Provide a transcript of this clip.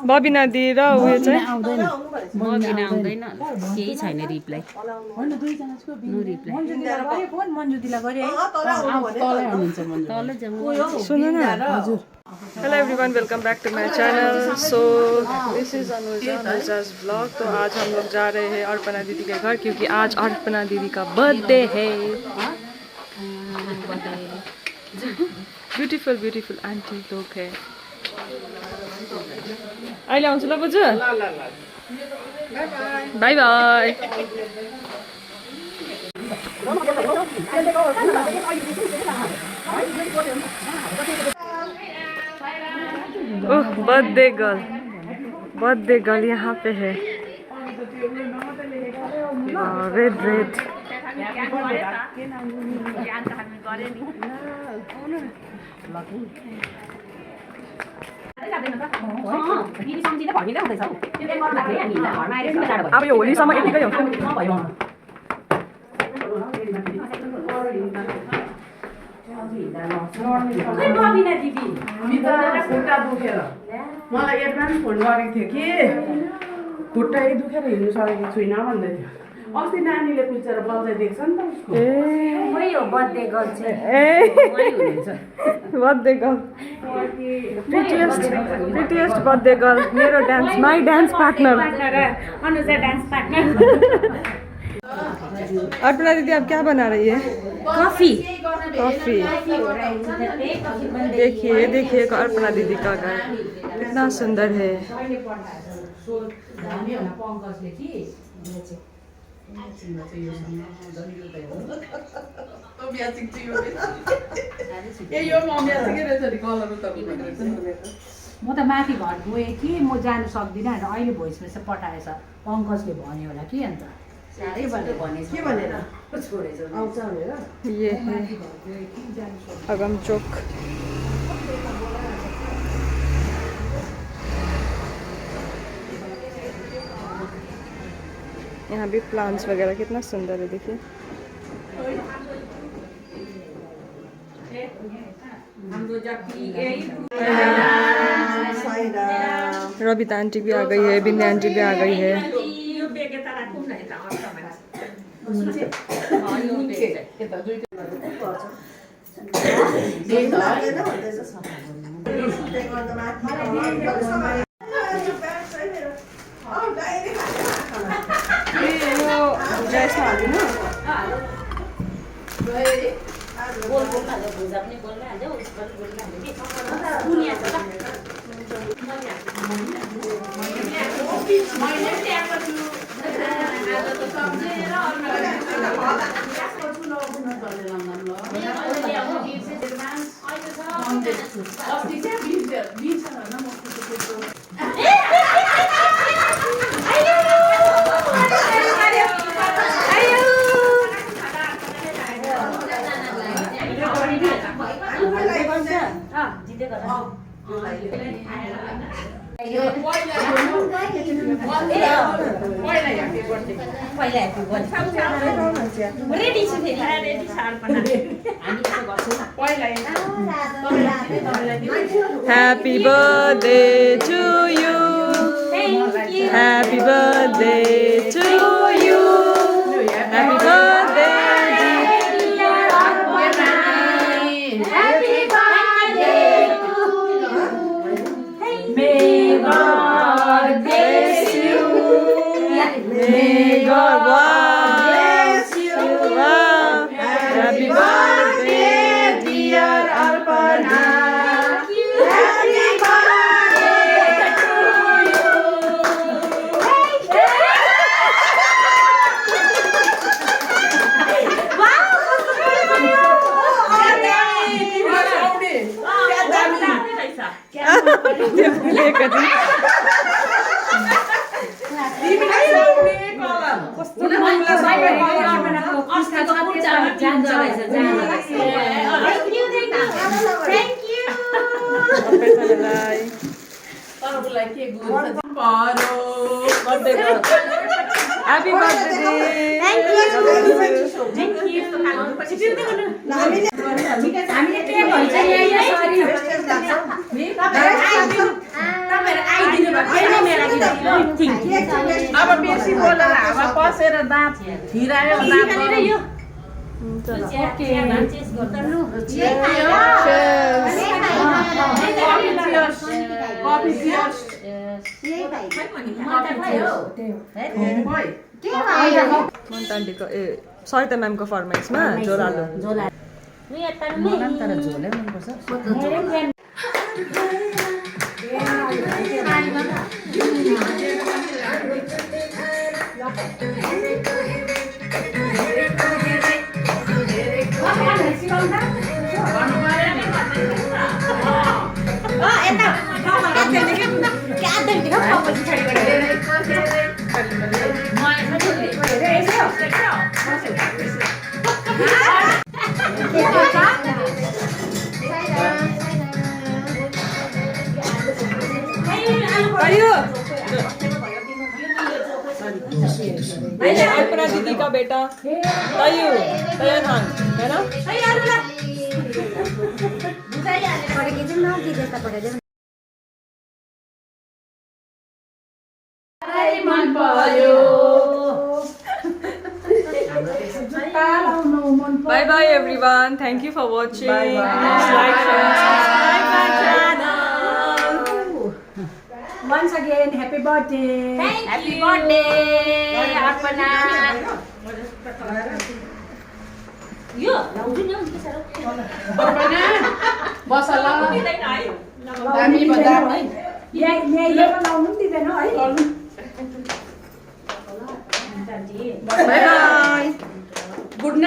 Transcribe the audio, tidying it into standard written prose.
Babina the र उयो चाहिँ बबिना आउँदैन केही छैन रिप्लाई सुन न hello everyone welcome back to my channel so this is Anuja's vlog. तो आज हम लोग जा रहे हैं अर्पणा दीदी के घर क्योंकि आज अर्पणा दीदी का बर्थडे है। ब्यूटीफुल ब्यूटीफुल आंटी लोग है। अहिले आउँछु ल बुझ्छु by by. Oh birthday girl यहाँ पे है। रेड रेड अब यो होलीसम्म यतिकै हो। खुट्टा दुखेर मलाई एडभान्स फोन गरेको थियो कि खुट्टै दुखेर हिँड्नु सकेको छुइनँ भन्दै थियो। अस्ति नानीले पुछेर बजाइदिएको छ नि त उसको। बर्थडे गर्ल प्रिटिएस्ट बर्थडे गर्ल मेरो dance my dance partner Arpana दीदी आप क्या बना रही है? कॉफी। देखिए देखिए अर्पणा दीदी का घर कितना सुंदर है। म त माथि घर गएँ कि म जानु सक्दिनँ भनेर अहिले भोइस मेसेज पठाएछ पङ्कजले भन्यो होला कि अन्त ये है अगम चौक। यहाँ भी प्लांट्स वगैरह कितना सुंदर है देखिए। रबिता आंटी भी आ गई है, बिन्नी आंटी भी आ गई है। Happy birthday to you. Happy birthday to you. Happy birthday dear Arpana. Happy birthday to you. May God bless you. May God bless you. Happy birthday dear Arpana. Happy birthday. Thank you. Thank you. अब बेसी बोलेर हावा पसेर दाँत फिरायो दाँत coffee cheers month आन्टीको सरिता म्यामको फरमाइसमा झोलालो तर झोलै मनपर्छ अर्पणा दीदी का बेटा तयन है ना मन पर्यो Bye bye everyone. Thank you for watching. Please like, share, and subscribe my channel. Once again, happy birthday. Happy birthday Arpana यो लाउँछु नि के साह्रो बस ल दामी बदामी यहाँ लाउनु पनि दिँदैन है Bye bye. गुड